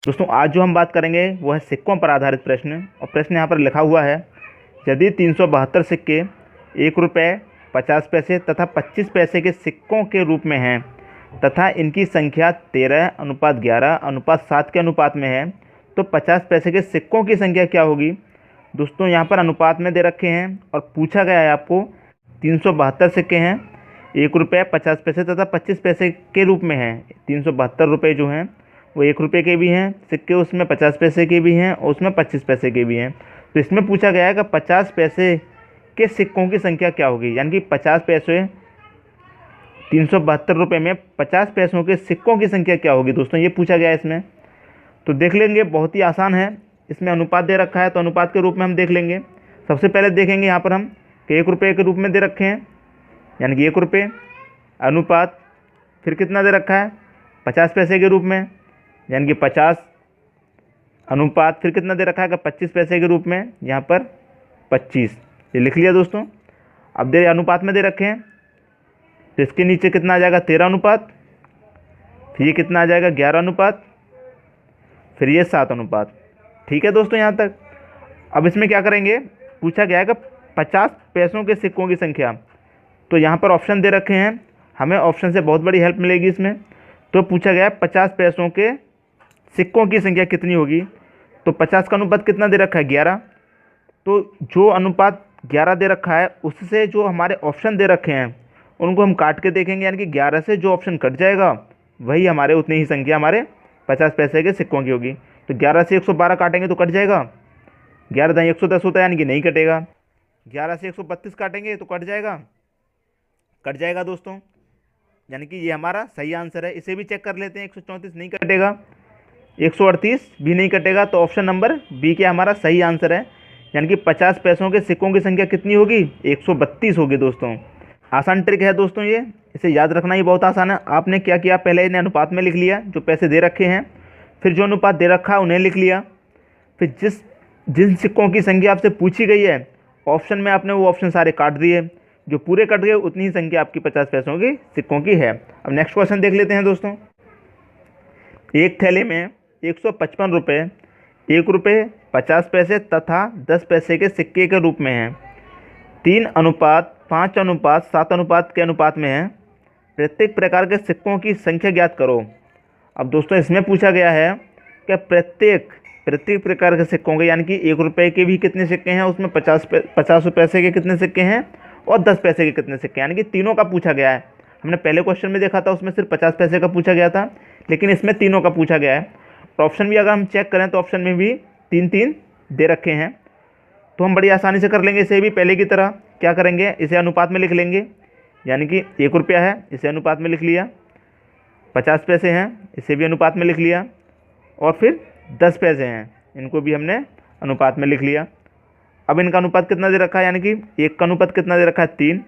दोस्तों आज जो हम बात करेंगे वो है सिक्कों पर आधारित प्रश्न। और प्रश्न यहाँ पर लिखा हुआ है, यदि 372 सिक्के 1 रुपये 50 पैसे तथा 25 पैसे के सिक्कों के रूप में हैं तथा इनकी संख्या 13:11:7 के अनुपात में है, तो 50 पैसे के सिक्कों की संख्या क्या होगी। दोस्तों यहाँ पर अनुपात में दे रखे हैं और पूछा गया है आपको 372 सिक्के हैं 1 रुपये 50 पैसे तथा 25 पैसे के रूप में हैं। 372 रुपये जो हैं वो 1 रुपये के भी हैं सिक्के, उसमें 50 पैसे के भी हैं और उसमें 25 पैसे के भी हैं। तो इसमें पूछा गया है कि 50 पैसे के सिक्कों की संख्या क्या होगी, यानी कि 50 पैसे 372 रुपये में 50 पैसों के सिक्कों की संख्या क्या होगी। दोस्तों ये पूछा गया है इसमें, तो देख लेंगे, बहुत ही आसान है। इसमें अनुपात दे रखा है तो अनुपात के रूप में हम देख लेंगे। सबसे पहले देखेंगे यहाँ पर हम कि 1 रुपये के रूप में दे रखे हैं, यानी कि 1 रुपये अनुपात फिर कितना दे रखा है 50 पैसे के रूप में, यानी कि 50 अनुपात फिर कितना दे रखा है 25 पैसे के रूप में, यहाँ पर 25, ये लिख लिया दोस्तों। अब दे अनुपात में दे रखे हैं तो इसके नीचे कितना आ जाएगा 13 अनुपात, फिर ये कितना आ जाएगा 11 अनुपात, फिर ये 7 अनुपात। ठीक है दोस्तों यहाँ तक। अब इसमें क्या करेंगे, पूछा गया है कि 50 पैसों के सिक्कों की संख्या, तो यहाँ पर ऑप्शन दे रखे हैं, हमें ऑप्शन से बहुत बड़ी हेल्प मिलेगी इसमें। तो पूछा गया है 50 पैसों के सिक्कों की संख्या कितनी होगी, तो 50 का अनुपात कितना दे रखा है 11, तो जो अनुपात 11 दे रखा है उससे जो हमारे ऑप्शन दे रखे हैं उनको हम काट के देखेंगे, यानी कि 11 से जो ऑप्शन कट जाएगा वही हमारे उतनी ही संख्या हमारे 50 पैसे के सिक्कों की होगी। तो 11 से 112 काटेंगे तो कट जाएगा, 11 दाई 110 होता है, यानी कि नहीं कटेगा। 11 से 132 काटेंगे तो कट जाएगा दोस्तों, यानी कि ये हमारा सही आंसर है। इसे भी चेक कर लेते हैं, 134 नहीं कटेगा, 138 भी नहीं कटेगा, तो ऑप्शन नंबर बी के हमारा सही आंसर है। यानी कि 50 पैसों के सिक्कों की संख्या कितनी होगी 132 होगी दोस्तों। आसान ट्रिक है दोस्तों ये, इसे याद रखना ही बहुत आसान है। आपने क्या किया, पहले इन्हें अनुपात में लिख लिया जो पैसे दे रखे हैं, फिर जो अनुपात दे रखा है उन्हें लिख लिया, फिर जिन सिक्कों की संख्या आपसे पूछी गई है ऑप्शन में आपने वो ऑप्शन सारे काट दिए, जो पूरे कट गए उतनी ही संख्या आपकी 50 पैसों की सिक्कों की है। अब नेक्स्ट क्वेश्चन देख लेते हैं दोस्तों। एक थैले में 155 रुपये 1 रुपये 50 पैसे तथा 10 पैसे के सिक्के के रूप में हैं, 3:5:7 के अनुपात में है, प्रत्येक प्रकार के सिक्कों की संख्या ज्ञात करो। अब दोस्तों इसमें पूछा गया है कि प्रत्येक प्रकार के सिक्कों के, यानी कि 1 रुपये के भी कितने सिक्के हैं, उसमें 50 पैसे के कितने सिक्के हैं और 10 पैसे के कितने सिक्के, यानी कि तीनों का पूछा गया है। हमने पहले क्वेश्चन में देखा था उसमें सिर्फ 50 पैसे का पूछा गया था, लेकिन इसमें तीनों का पूछा गया है। और ऑप्शन भी अगर हम चेक करें तो ऑप्शन में भी 3 दे रखे हैं, तो हम बड़ी आसानी से कर लेंगे। इसे भी पहले की तरह क्या करेंगे, इसे अनुपात में लिख लेंगे, यानी कि 1 रुपया है इसे अनुपात में लिख लिया, 50 पैसे हैं इसे भी अनुपात में लिख लिया, और फिर 10 पैसे हैं इनको भी हमने अनुपात में लिख लिया। अब इनका अनुपात कितना दे रखा है, यानी कि 1 का अनुपात कितना दे रखा है 3,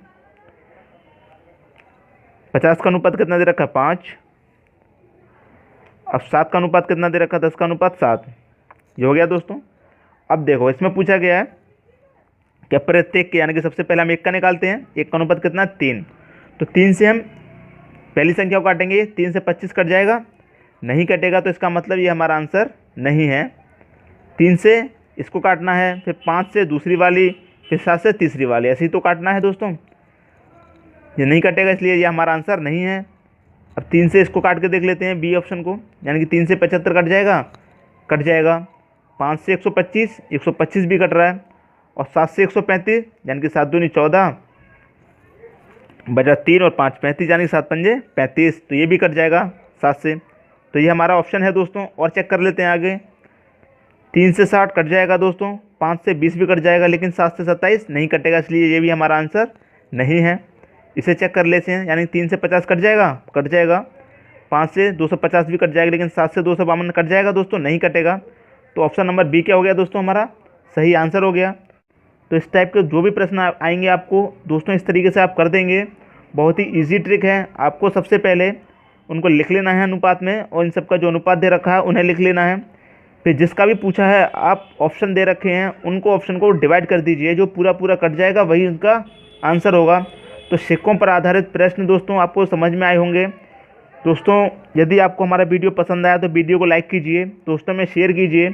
50 का अनुपात कितना दे रखा है 5, अब 7 का अनुपात कितना दे रखा है 10 का अनुपात 7। ये हो गया दोस्तों। अब देखो इसमें पूछा गया है कि प्रत्येक के, यानी कि सबसे पहले हम 1 का निकालते हैं, 1 का अनुपात कितना 3, तो 3 से हम पहली संख्या को काटेंगे, 3 से 25 कट जाएगा, नहीं कटेगा, तो इसका मतलब ये हमारा आंसर नहीं है। 3 से इसको काटना है, फिर 5 से दूसरी वाली, फिर 7 से तीसरी वाली, ऐसे ही तो काटना है दोस्तों, ये नहीं कटेगा, इसलिए ये हमारा आंसर नहीं है। अब 3 से इसको काट के देख लेते हैं बी ऑप्शन को, यानी कि 3 से 75 कट जाएगा, 5 से 125 भी कट रहा है, और 7 से 135, यानी कि 7 दूनी 14 बचा 3 और 5 35, यानी कि 7 पंजे 35, तो ये भी कट जाएगा 7 से। तो ये हमारा ऑप्शन है दोस्तों। और चेक कर लेते हैं आगे, 3 से 60 कट जाएगा दोस्तों, 5 से 20 भी कट जाएगा, लेकिन 7 से 27 नहीं कटेगा, इसलिए ये भी हमारा आंसर नहीं है। इसे चेक कर लेते हैं, यानी 3 से 50 कट जाएगा, 5 से 250 भी कट जाएगा, लेकिन 7 से 252 कट जाएगा दोस्तों, नहीं कटेगा। तो ऑप्शन नंबर बी क्या हो गया दोस्तों, हमारा सही आंसर हो गया। तो इस टाइप के जो भी प्रश्न आएंगे आपको दोस्तों, इस तरीके से आप कर देंगे। बहुत ही ईजी ट्रिक है। आपको सबसे पहले उनको लिख लेना है अनुपात में, और इन सब का जो अनुपात दे रखा है उन्हें लिख लेना है। फिर जिसका भी पूछा है, आप ऑप्शन दे रखे हैं उनको ऑप्शन को डिवाइड कर दीजिए, जो पूरा कट जाएगा वही उनका आंसर होगा। तो सिक्कों पर आधारित प्रश्न दोस्तों आपको समझ में आए होंगे। दोस्तों यदि आपको हमारा वीडियो पसंद आया तो वीडियो को लाइक कीजिए, दोस्तों में शेयर कीजिए